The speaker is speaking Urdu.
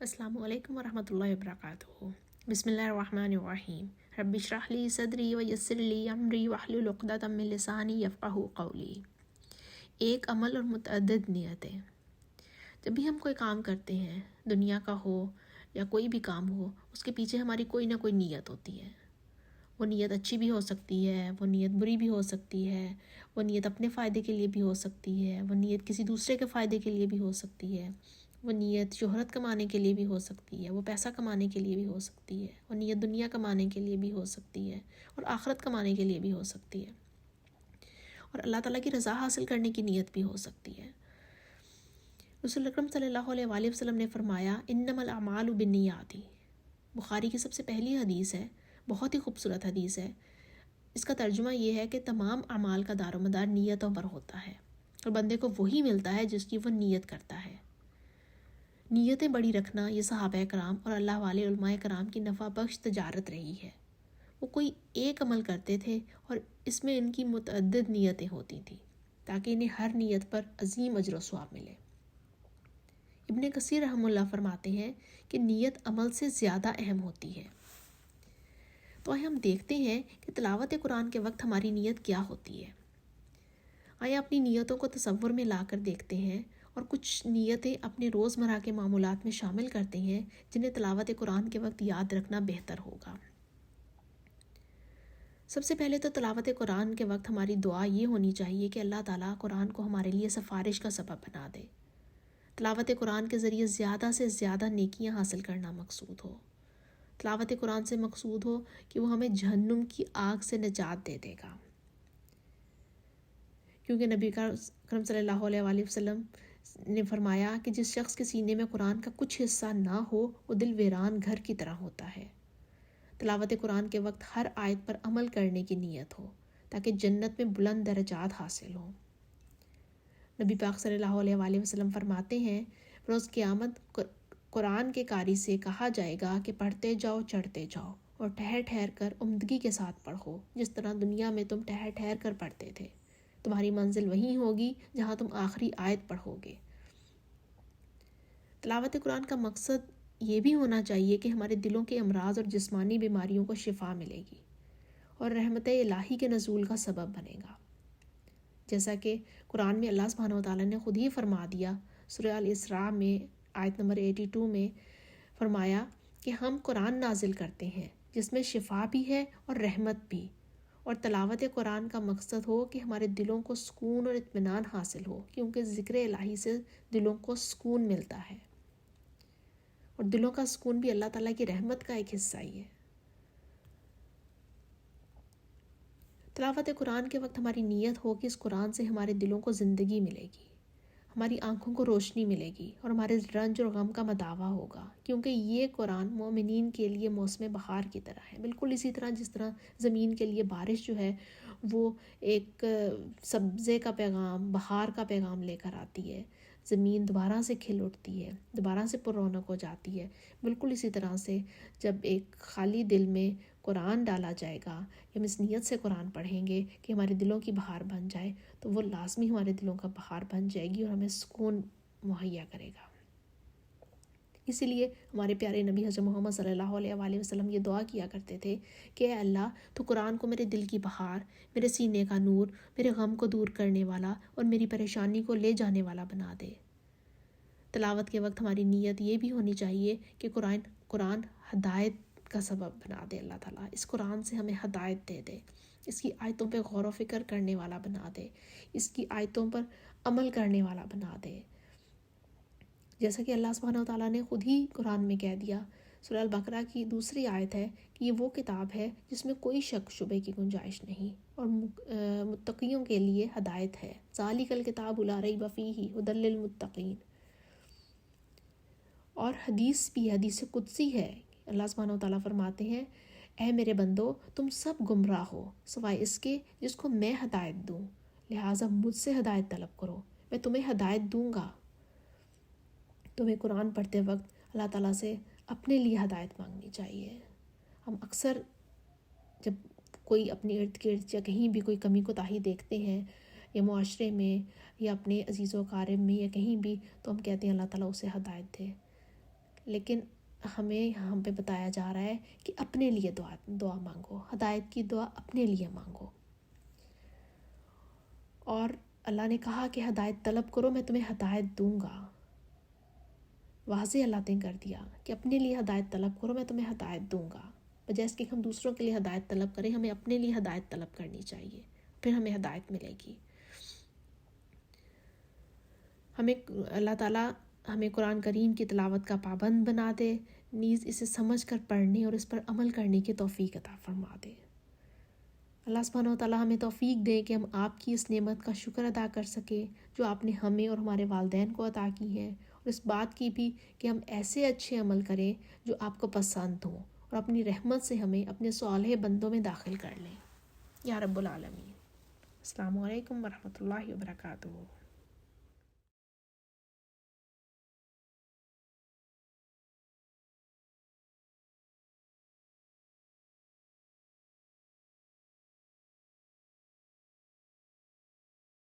السلام علیکم ورحمۃ اللہ وبرکاتہ۔ بسم اللہ الرحمن الرحیم۔ رب اشرح لی صدری ویسر لی امری واحلل عقدۃ من لسانی یفقہوا قولی۔ ایک عمل اور متعدد نیتیں۔ جب بھی ہم کوئی کام کرتے ہیں، دنیا کا ہو یا کوئی بھی کام ہو، اس کے پیچھے ہماری کوئی نہ کوئی نیت ہوتی ہے۔ وہ نیت اچھی بھی ہو سکتی ہے، وہ نیت بری بھی ہو سکتی ہے، وہ نیت اپنے فائدے کے لیے بھی ہو سکتی ہے، وہ نیت کسی دوسرے کے فائدے کے لیے بھی ہو سکتی ہے، وہ نیت شہرت کمانے کے لیے بھی ہو سکتی ہے، وہ پیسہ کمانے کے لیے بھی ہو سکتی ہے، وہ نیت دنیا کمانے کے لیے بھی ہو سکتی ہے اور آخرت کمانے کے لیے بھی ہو سکتی ہے، اور اللہ تعالیٰ کی رضا حاصل کرنے کی نیت بھی ہو سکتی ہے۔ رسول اکرم صلی اللہ علیہ وآلہ وسلم نے فرمایا انما الاعمال بالنیات۔ بخاری کی سب سے پہلی حدیث ہے، بہت ہی خوبصورت حدیث ہے۔ اس کا ترجمہ یہ ہے کہ تمام اعمال کا دار و مدار نیتوں پر ہوتا ہے، اور بندے کو وہی ملتا ہے جس کی وہ نیت کرتا ہے۔ نیتیں بڑی رکھنا یہ صحابہ کرام اور اللہ والے علماء کرام کی نفع بخش تجارت رہی ہے۔ وہ کوئی ایک عمل کرتے تھے اور اس میں ان کی متعدد نیتیں ہوتی تھیں تاکہ انہیں ہر نیت پر عظیم اجر و ثواب ملے۔ ابن کثیر رحمہ اللہ فرماتے ہیں کہ نیت عمل سے زیادہ اہم ہوتی ہے۔ تو آئے ہم دیکھتے ہیں کہ تلاوت قرآن کے وقت ہماری نیت کیا ہوتی ہے۔ آئے اپنی نیتوں کو تصور میں لا کر دیکھتے ہیں اور کچھ نیتیں اپنے روزمرہ کے معمولات میں شامل کرتے ہیں جنہیں تلاوت قرآن کے وقت یاد رکھنا بہتر ہوگا۔ سب سے پہلے تو تلاوت قرآن کے وقت ہماری دعا یہ ہونی چاہیے کہ اللہ تعالیٰ قرآن کو ہمارے لیے سفارش کا سبب بنا دے۔ تلاوت قرآن کے ذریعے زیادہ سے زیادہ نیکیاں حاصل کرنا مقصود ہو۔ تلاوت قرآن سے مقصود ہو کہ وہ ہمیں جہنم کی آگ سے نجات دے دے گا، کیونکہ نبی کرم صلی اللہ علیہ وآلہ وسلم نے فرمایا کہ جس شخص کے سینے میں قرآن کا کچھ حصہ نہ ہو وہ دل ویران گھر کی طرح ہوتا ہے۔ تلاوت قرآن کے وقت ہر آیت پر عمل کرنے کی نیت ہو تاکہ جنت میں بلند درجات حاصل ہوں۔ نبی پاک صلی اللہ علیہ وآلہ وسلم فرماتے ہیں روز قیامت قرآن کے قاری سے کہا جائے گا کہ پڑھتے جاؤ چڑھتے جاؤ اور ٹھہر ٹھہر کر عمدگی کے ساتھ پڑھو، جس طرح دنیا میں تم ٹھہر ٹھہر کر پڑھتے تھے۔ تمہاری منزل وہیں ہوگی جہاں تم آخری آیت پڑھو گے۔ تلاوت قرآن کا مقصد یہ بھی ہونا چاہیے کہ ہمارے دلوں کے امراض اور جسمانی بیماریوں کو شفا ملے گی اور رحمت الہی کے نزول کا سبب بنے گا، جیسا کہ قرآن میں اللہ سبحانہ وتعالیٰ نے خود ہی فرما دیا۔ سورہ الاسراء میں آیت نمبر 82 میں فرمایا کہ ہم قرآن نازل کرتے ہیں جس میں شفا بھی ہے اور رحمت بھی، اور تلاوت قرآن کا مقصد ہو کہ ہمارے دلوں کو سکون اور اطمینان حاصل ہو، کیونکہ ذکر الہی سے دلوں کو سکون ملتا ہے، اور دلوں کا سکون بھی اللہ تعالیٰ کی رحمت کا ایک حصہ ہی ہے۔ تلاوت قرآن کے وقت ہماری نیت ہو کہ اس قرآن سے ہمارے دلوں کو زندگی ملے گی، ہماری آنکھوں کو روشنی ملے گی اور ہمارے رنج اور غم کا مداوع ہوگا، کیونکہ یہ قرآن مومنین کے لیے موسم بہار کی طرح ہے، بالکل اسی طرح جس طرح زمین کے لیے بارش جو ہے وہ ایک سبزے کا پیغام، بہار کا پیغام لے کر آتی ہے، زمین دوبارہ سے کھل اٹھتی ہے، دوبارہ سے پر رونق ہو جاتی ہے۔ بالکل اسی طرح سے جب ایک خالی دل میں قرآن ڈالا جائے گا، ہم اس نیت سے قرآن پڑھیں گے کہ ہمارے دلوں کی بہار بن جائے، تو وہ لازمی ہمارے دلوں کا بہار بن جائے گی اور ہمیں سکون مہیا کرے گا۔ اسی لیے ہمارے پیارے نبی حضرت محمد صلی اللہ علیہ وآلہ وسلم یہ دعا کیا کرتے تھے کہ اے اللہ تو قرآن کو میرے دل کی بہار، میرے سینے کا نور، میرے غم کو دور کرنے والا اور میری پریشانی کو لے جانے والا بنا دے۔ تلاوت کے وقت ہماری نیت یہ بھی ہونی چاہیے کہ قرآن ہدایت کا سبب بنا دے، اللہ تعالیٰ اس قرآن سے ہمیں ہدایت دے دے، اس کی آیتوں پہ غور و فکر کرنے والا بنا دے، اس کی آیتوں پر عمل کرنے والا بنا دے، جیسا کہ اللہ سبحانہ وتعالیٰ نے خود ہی قرآن میں کہہ دیا۔ سورہ البقرہ کی دوسری آیت ہے کہ یہ وہ کتاب ہے جس میں کوئی شک شبے کی گنجائش نہیں اور متقیوں کے لیے ہدایت ہے۔ ذالک الکتاب لا ریب فیہ ھدی للمتقین۔ اور حدیث بھی حدیث قدسی ہے، اللہ سبحانہ وتعالیٰ فرماتے ہیں اے میرے بندو تم سب گمراہ ہو سوائے اس کے جس کو میں ہدایت دوں، لہٰذا مجھ سے ہدایت طلب کرو، میں تمہیں ہدایت دوں گا۔ تمہیں قرآن پڑھتے وقت اللہ تعالیٰ سے اپنے لیے ہدایت مانگنی چاہیے۔ ہم اکثر جب کوئی اپنے ارد گرد یا کہیں بھی کوئی کمی کوتاہی دیکھتے ہیں یا معاشرے میں یا اپنے عزیز و اقارب میں یا کہیں بھی، تو ہم کہتے ہیں اللہ تعالیٰ اسے ہدایت دے، لیکن ہمیں یہاں پہ بتایا جا رہا ہے کہ اپنے لیے دعا مانگو، ہدایت کی دعا اپنے لیے مانگو. اور اللہ نے کہا کہ ہدایت طلب کرو، میں تمہیں ہدایت دوں گا. واضح اللہ نے کر دیا کہ اپنے لیے ہدایت طلب کرو، میں تمہیں ہدایت دوں گا. بجائے اس کہ ہم دوسروں کے لیے ہدایت طلب کریں، ہمیں اپنے لیے ہدایت طلب کرنی چاہیے، پھر ہمیں ہدایت ملے گی. ہمیں اللہ تعالیٰ ہمیں قرآن کریم کی تلاوت کا پابند بنا دے، نیز اسے سمجھ کر پڑھنے اور اس پر عمل کرنے کی توفیق عطا فرما دے. اللہ سبحانہ و تعالیٰ ہمیں توفیق دے کہ ہم آپ کی اس نعمت کا شکر ادا کر سکیں جو آپ نے ہمیں اور ہمارے والدین کو عطا کی ہے، اور اس بات کی بھی کہ ہم ایسے اچھے عمل کریں جو آپ کو پسند ہوں، اور اپنی رحمت سے ہمیں اپنے صالح بندوں میں داخل کر لیں. یا رب العالمین. السلام علیکم ورحمۃ اللہ وبرکاتہ.